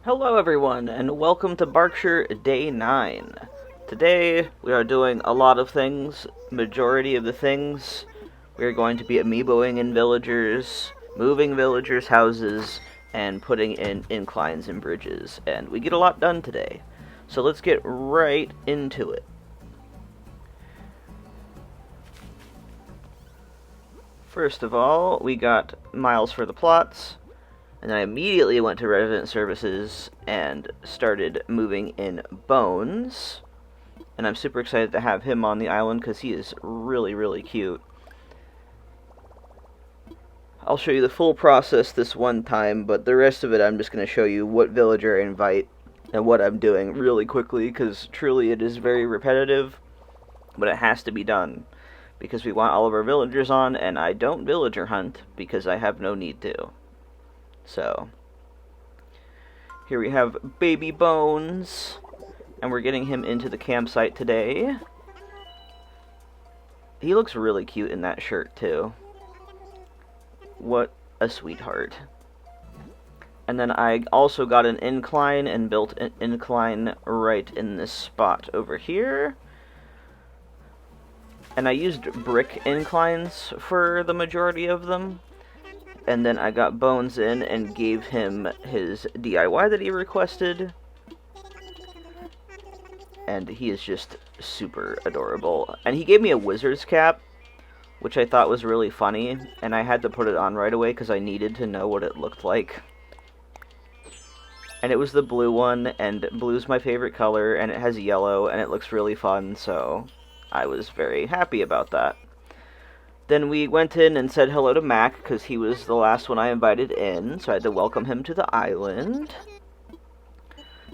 Hello everyone, and welcome to Berkshire Day 9. Today, we are doing a lot of things. Majority of the things, we are going to be amiiboing in villagers, moving villagers' houses, and putting in inclines and bridges. And we get a lot done today. So let's get right into it. First of all, we got miles for the plots. And then I immediately went to resident services and started moving in Bones. And I'm super excited to have him on the island because he is really, really cute. I'll show you the full process this one time, but the rest of it I'm just going to show you what villager I invite and what I'm doing really quickly because truly it is very repetitive, but it has to be done because we want all of our villagers on, and I don't villager hunt because I have no need to. So, here we have Baby Bones, and we're getting him into the campsite today. He looks really cute in that shirt, too. What a sweetheart. And then I also got an incline and built an incline right in this spot over here. And I used brick inclines for the majority of them. And then I got Bones in and gave him his DIY that he requested. And he is just super adorable. And he gave me a wizard's cap, which I thought was really funny. And I had to put it on right away because I needed to know what it looked like. And it was the blue one, and blue's my favorite color, and it has yellow, and it looks really fun, so I was very happy about that. Then we went in and said hello to Mac, because he was the last one I invited in, so I had to welcome him to the island.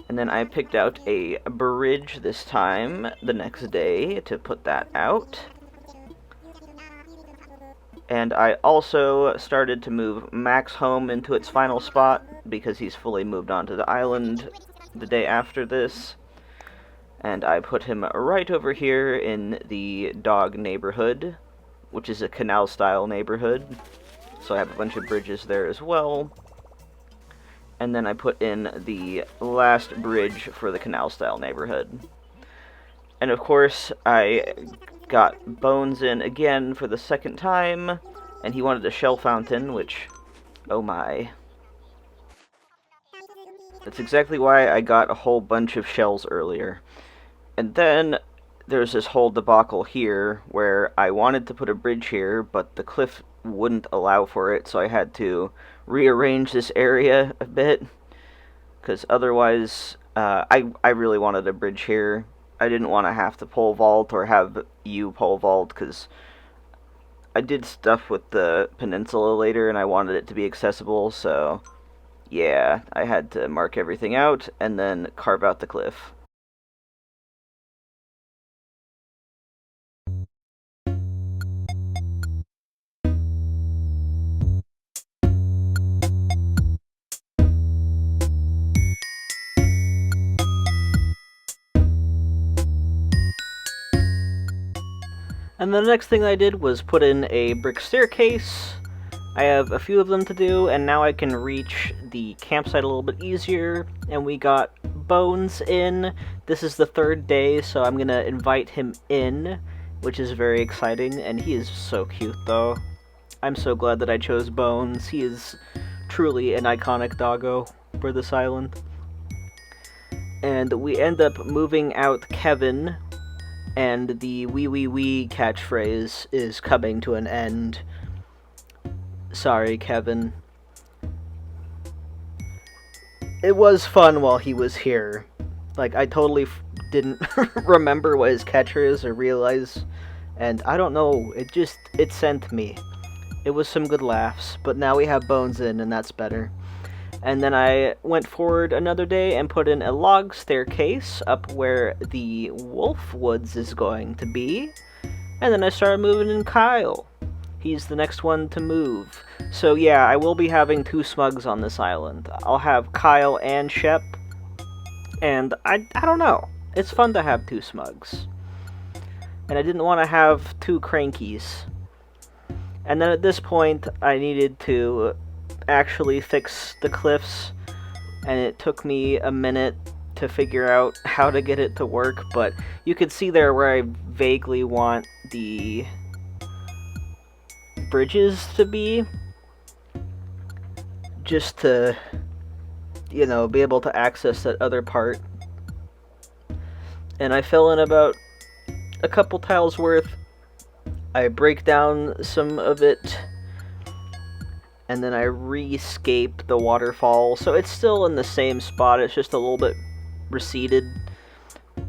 And then I picked out a bridge this time, the next day, to put that out. And I also started to move Mac's home into its final spot, because he's fully moved onto the island the day after this. And I put him right over here in the dog neighborhood, which is a canal-style neighborhood, so I have a bunch of bridges there as well. And then I put in the last bridge for the canal-style neighborhood. And of course, I got Bones in again for the second time, and he wanted a shell fountain, which, oh my. That's exactly why I got a whole bunch of shells earlier. And then there's this whole debacle here where I wanted to put a bridge here, but the cliff wouldn't allow for it, so I had to rearrange this area a bit, because otherwise, I really wanted a bridge here. I didn't want to have to pole vault or have you pole vault, because I did stuff with the peninsula later, and I wanted it to be accessible, so yeah, I had to mark everything out, and then carve out the cliff. And the next thing I did was put in a brick staircase. I have a few of them to do, and now I can reach the campsite a little bit easier. And we got Bones in. This is the third day, so I'm gonna invite him in, which is very exciting, and he is so cute, though. I'm so glad that I chose Bones. He is truly an iconic doggo for this island. And we end up moving out Kevin, and the wee wee wee catchphrase is coming to an end. Sorry, Kevin. It was fun while he was here. Like, I totally didn't remember what his catch is or realize, and I don't know, it sent me. It was some good laughs, but now we have Bones in, and that's better. And then I went forward another day and put in a log staircase up where the Wolf Woods is going to be. And then I started moving in Kyle. He's the next one to move. So yeah, I will be having two smugs on this island. I'll have Kyle and Shep. And I don't know. It's fun to have two smugs. And I didn't want to have two crankies. And then at this point, I needed to actually fix the cliffs and it took me a minute to figure out how to get it to work, but you could see there where I vaguely want the bridges to be, just to, you know, be able to access that other part. And I fill in about a couple tiles worth. I break down some of it, and then I re-scape the waterfall, so it's still in the same spot, it's just a little bit receded,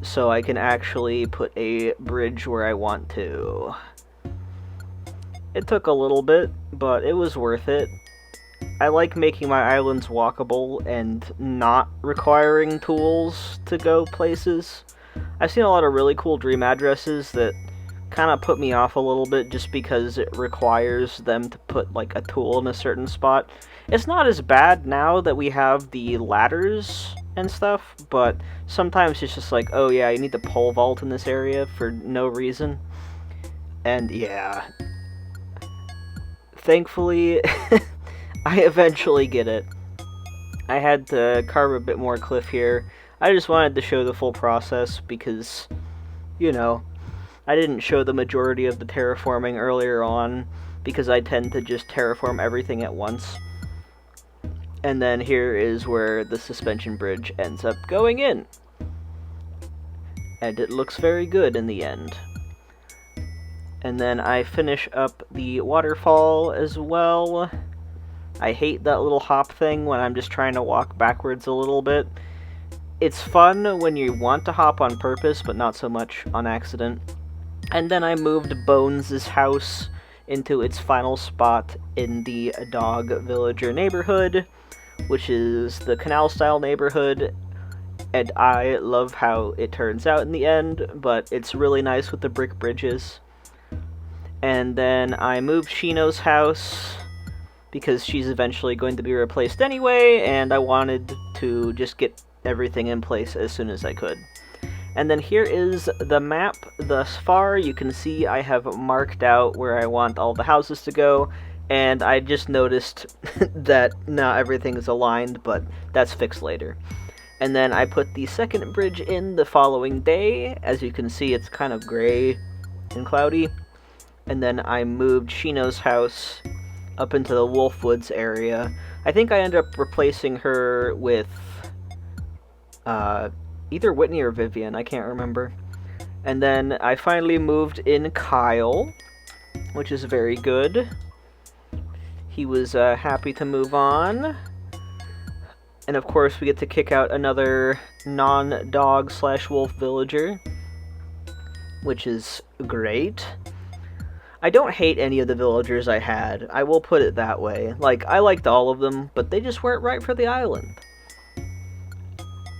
so I can actually put a bridge where I want to. It took a little bit, but it was worth it. I like making my islands walkable and not requiring tools to go places. I've seen a lot of really cool dream addresses that kind of put me off a little bit just because it requires them to put like a tool in a certain spot. It's not as bad now that we have the ladders and stuff, but sometimes it's just like, oh yeah, you need to pole vault in this area for no reason. And yeah, thankfully I eventually get it. I had to carve a bit more cliff here. I just wanted to show the full process because, you know, I didn't show the majority of the terraforming earlier on because I tend to just terraform everything at once. And then here is where the suspension bridge ends up going in. And it looks very good in the end. And then I finish up the waterfall as well. I hate that little hop thing when I'm just trying to walk backwards a little bit. It's fun when you want to hop on purpose, but not so much on accident. And then I moved Bones' house into its final spot in the dog villager neighborhood, which is the canal-style neighborhood, and I love how it turns out in the end, but it's really nice with the brick bridges. And then I moved Shino's house, because she's eventually going to be replaced anyway, and I wanted to just get everything in place as soon as I could. And then here is the map thus far. You can see I have marked out where I want all the houses to go, and I just noticed that not everything is aligned, but that's fixed later. And then I put the second bridge in the following day. As you can see, it's kind of gray and cloudy. And then I moved Shino's house up into the Wolfwoods area. I think I ended up replacing her with either Whitney or Vivian, I can't remember. And then I finally moved in Kyle, which is very good. He was happy to move on. And of course we get to kick out another non-dog / wolf villager, which is great. I don't hate any of the villagers I had, I will put it that way. Like, I liked all of them, but they just weren't right for the island.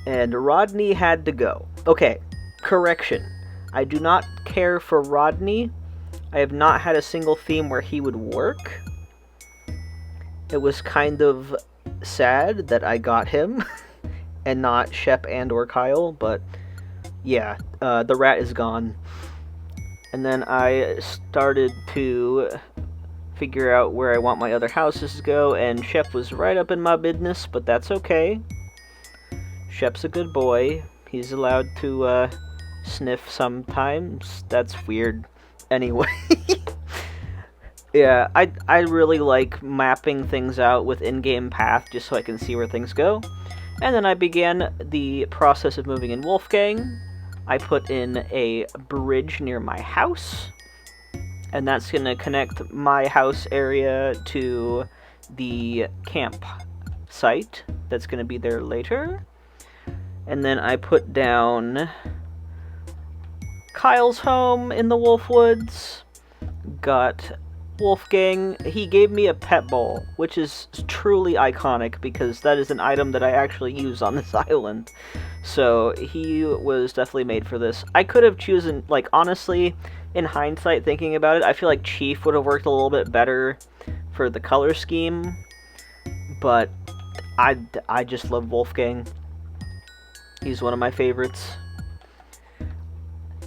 And Rodney had to go. Okay, correction. I do not care for Rodney. I have not had a single theme where he would work. It was kind of sad that I got him, and not Shep and or Kyle, but yeah, the rat is gone. And then I started to figure out where I want my other houses to go, and Shep was right up in my business, but that's okay. Shep's a good boy. He's allowed to sniff sometimes. That's weird. Anyway. Yeah, I really like mapping things out with in-game path just so I can see where things go. And then I began the process of moving in Wolfgang. I put in a bridge near my house, and that's going to connect my house area to the camp site that's going to be there later. And then I put down Kyle's home in the Wolfwoods. Got Wolfgang. He gave me a pet bowl, which is truly iconic because that is an item that I actually use on this island. So he was definitely made for this. I could have chosen, like, honestly, in hindsight, thinking about it, I feel like Chief would have worked a little bit better for the color scheme. But I just love Wolfgang. He's one of my favorites.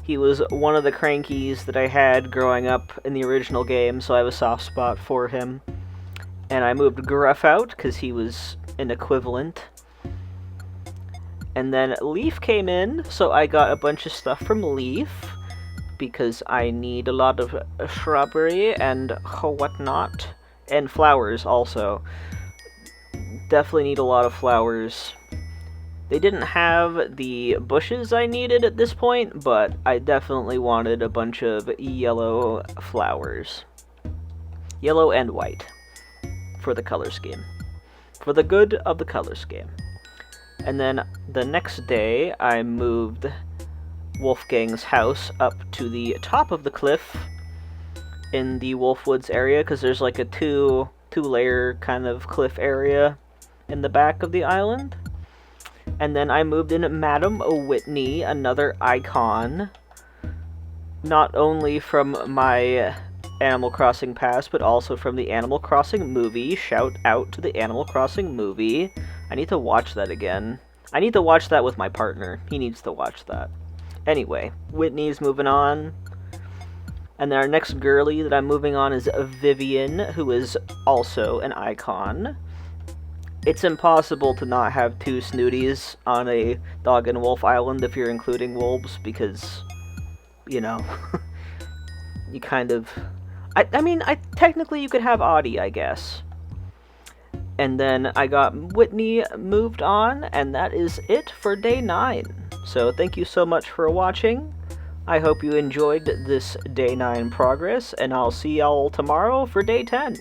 He was one of the crankies that I had growing up in the original game, so I have a soft spot for him. And I moved Gruff out, because he was an equivalent. And then Leaf came in, so I got a bunch of stuff from Leaf, because I need a lot of shrubbery and whatnot. And flowers, also. Definitely need a lot of flowers. They didn't have the bushes I needed at this point, but I definitely wanted a bunch of yellow flowers. Yellow and white. For the color scheme. For the good of the color scheme. And then the next day, I moved Wolfgang's house up to the top of the cliff in the Wolfwoods area, because there's like a two-layer kind of cliff area in the back of the island. And then I moved in Madam Whitney, another icon, not only from my Animal Crossing past, but also from the Animal Crossing movie. Shout out to the Animal Crossing movie. I need to watch that again. I need to watch that with my partner. He needs to watch that. Anyway, Whitney's moving on. And then our next girly that I'm moving on is Vivian, who is also an icon. It's impossible to not have two Snooties on a dog and wolf island if you're including wolves, because, you know, you kind of... I mean, technically you could have Audie, I guess. And then I got Whitney moved on, and that is it for day 9. So thank you so much for watching. I hope you enjoyed this day 9 progress, and I'll see y'all tomorrow for day 10.